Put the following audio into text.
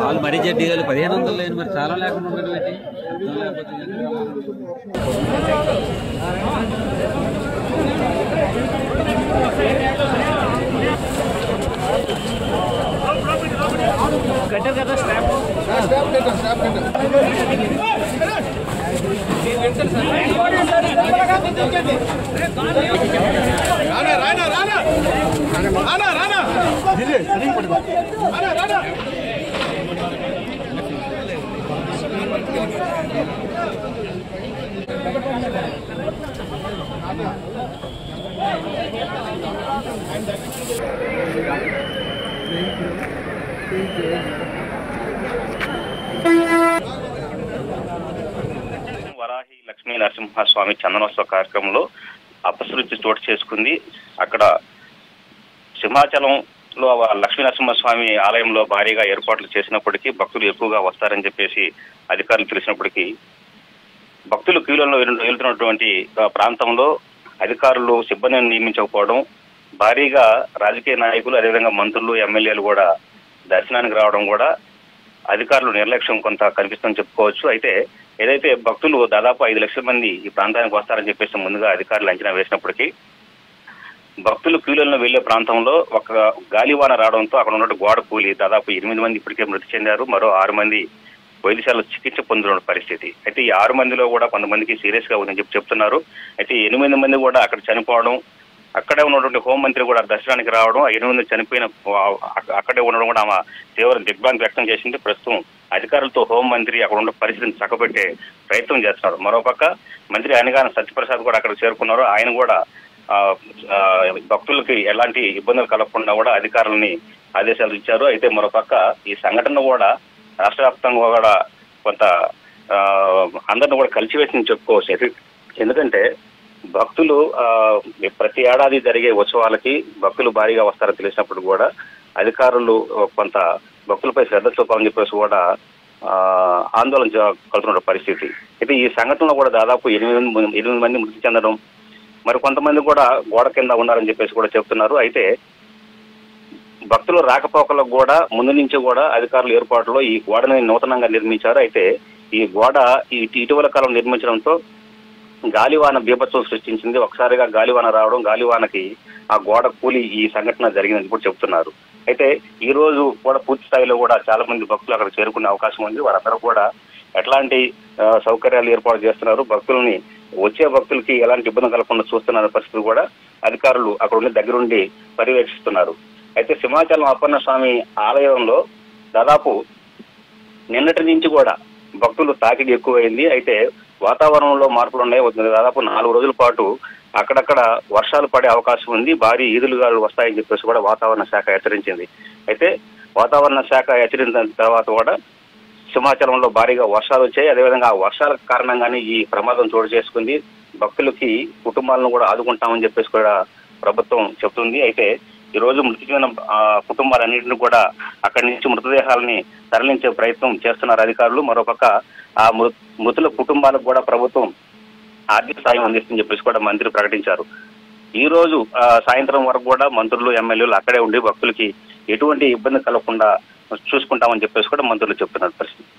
వాళ్ళు మరీ జడ్డీగాలు 1500 లేని మరి చాలా లేకుండా ఉండడం ఏంటి? గట్టర్ కదా స్టాప్ వరాహి లక్ష్మీ నరసింహస్వామి చందనోత్సవ కార్యక్రమంలో అపశృతి చోటు చేసుకుంది. అక్కడ సింహాచలంలో లక్ష్మీ నరసింహస్వామి ఆలయంలో భారీగా ఏర్పాట్లు చేసినప్పటికీ భక్తులు ఎక్కువగా వస్తారని చెప్పేసి అధికారులు తెలిసినప్పటికీ భక్తులు క్యూలలో వెళ్తున్నటువంటి ప్రాంతంలో అధికారులు సిబ్బందిని నియమించకపోవడం, భారీగా రాజకీయ నాయకులు అదేవిధంగా మంత్రులు ఎమ్మెల్యేలు కూడా దర్శనానికి రావడం కూడా అధికారులు నిర్లక్ష్యం కొంత కనిపిస్తుందని చెప్పుకోవచ్చు. అయితే ఏదైతే భక్తులు దాదాపు 5 లక్షల మంది ఈ ప్రాంతానికి వస్తారని చెప్పేసి ముందుగా అధికారులు అంచనా వేసినప్పటికీ భక్తులు క్యూలలో వెళ్లే ప్రాంతంలో ఒక గాలివాన రావడంతో అక్కడ ఉన్న గోడ కూలి దాదాపు 8 మంది ఇప్పటికే మృతి చెందారు. మరో 6 మంది వైద్యశాలలో చికిత్స పొందుతున్న పరిస్థితి. అయితే ఈ 6 మందిలో కూడా కొంతమందికి సీరియస్ గా ఉందని చెప్తున్నారు. అయితే 8 మంది కూడా అక్కడ చనిపోవడం, అక్కడే ఉన్నటువంటి హోంమంత్రి కూడా దర్శనానికి రావడం, 8 మంది చనిపోయిన అక్కడే ఉండడం కూడా ఆమె తీవ్ర దిగ్భ్రాంతి వ్యక్తం చేసింది. ప్రస్తుతం అధికారులతో హోంమంత్రి అక్కడ ఉన్న పరిస్థితిని చక్కబెట్టే ప్రయత్నం చేస్తున్నారు. మరోపక్క మంత్రి అనగానే సత్యప్రసాద్ కూడా అక్కడ చేరుకున్నారు. ఆయన కూడా భక్తులకి ఎలాంటి ఇబ్బందులు కలగకుండా కూడా అధికారులని ఆదేశాలు ఇచ్చారు. అయితే మరోపక్క ఈ సంఘటన కూడా రాష్ట్ర వ్యాప్తంగా కూడా కొంత అందరిని కూడా కలిసివేసిందని చెప్పుకోవచ్చు. ఎందుకంటే భక్తులు ప్రతి ఏడాది జరిగే ఉత్సవాలకి భక్తులు భారీగా వస్తారని తెలిసినప్పుడు కూడా అధికారులు కొంత భక్తులపై శ్రద్ధ చూపాలని చెప్పేసి కూడా ఆందోళన కలుగుతున్న పరిస్థితి. అయితే ఈ సంఘటనలో కూడా దాదాపు 8 మంది మృతి చెందడం, మరి కొంతమంది కూడా గోడ కింద ఉన్నారని చెప్పేసి కూడా చెప్తున్నారు. అయితే భక్తులు రాకపోకలకు కూడా ముందు నుంచి కూడా అధికారుల ఏర్పాట్లో ఈ గోడని నూతనంగా నిర్మించారు. అయితే ఈ గోడ ఇటీవల కాలం నిర్మించడంతో గాలివాన బీభత్సం సృష్టించింది. ఒకసారిగా గాలివాన రావడం, గాలివానకి ఆ గోడ కూలి ఈ సంఘటన జరిగిందని కూడా చెప్తున్నారు. అయితే ఈ రోజు కూడా పూర్తి స్థాయిలో కూడా చాలా మంది భక్తులు అక్కడ చేరుకునే అవకాశం ఉంది. వారందరూ కూడా ఎట్లాంటి సౌకర్యాలు ఏర్పాటు చేస్తున్నారు, భక్తుల్ని వచ్చే భక్తులకి ఎలాంటి ఇబ్బంది కలగకుండా చూస్తున్న పరిస్థితులు కూడా అధికారులు అక్కడ ఉండి దగ్గరుండి పర్యవేక్షిస్తున్నారు. అయితే సింహాచలం అప్పన్న స్వామి ఆలయంలో దాదాపు నిన్నటి నుంచి కూడా భక్తులు తాకిడి ఎక్కువైంది. అయితే వాతావరణంలో మార్పులు ఉన్నాయి. దాదాపు 4 రోజుల పాటు అక్కడక్కడ వర్షాలు పడే అవకాశం ఉంది, భారీ ఈదులుగాలు వస్తాయని చెప్పేసి కూడా వాతావరణ శాఖ హెచ్చరించింది. అయితే వాతావరణ శాఖ హెచ్చరించిన తర్వాత కూడా సింహాచలంలో భారీగా వర్షాలు వచ్చాయి. అదేవిధంగా ఆ వర్షాల కారణంగానే ఈ ప్రమాదం చోటు చేసుకుంది. భక్తులకి కుటుంబాలను కూడా ఆదుకుంటామని చెప్పేసి కూడా ప్రభుత్వం చెప్తుంది. అయితే ఈ రోజు మృతి చెందిన కుటుంబాలన్నింటినీ కూడా అక్కడి నుంచి మృతదేహాలని తరలించే ప్రయత్నం చేస్తున్నారు అధికారులు. మరోపక్క ఆ మృతుల కుటుంబాలకు కూడా ప్రభుత్వం ఆర్థిక సాయం అందిస్తుందని చెప్పేసి కూడా మంత్రి ప్రకటించారు. ఈ రోజు సాయంత్రం వరకు కూడా మంత్రులు ఎమ్మెల్యేలు అక్కడే ఉండి భక్తులకి ఎటువంటి ఇబ్బంది కలగకుండా చూసుకుంటామని చెప్పేసి కూడా మంత్రులు చెప్తున్నారు పరిస్థితి.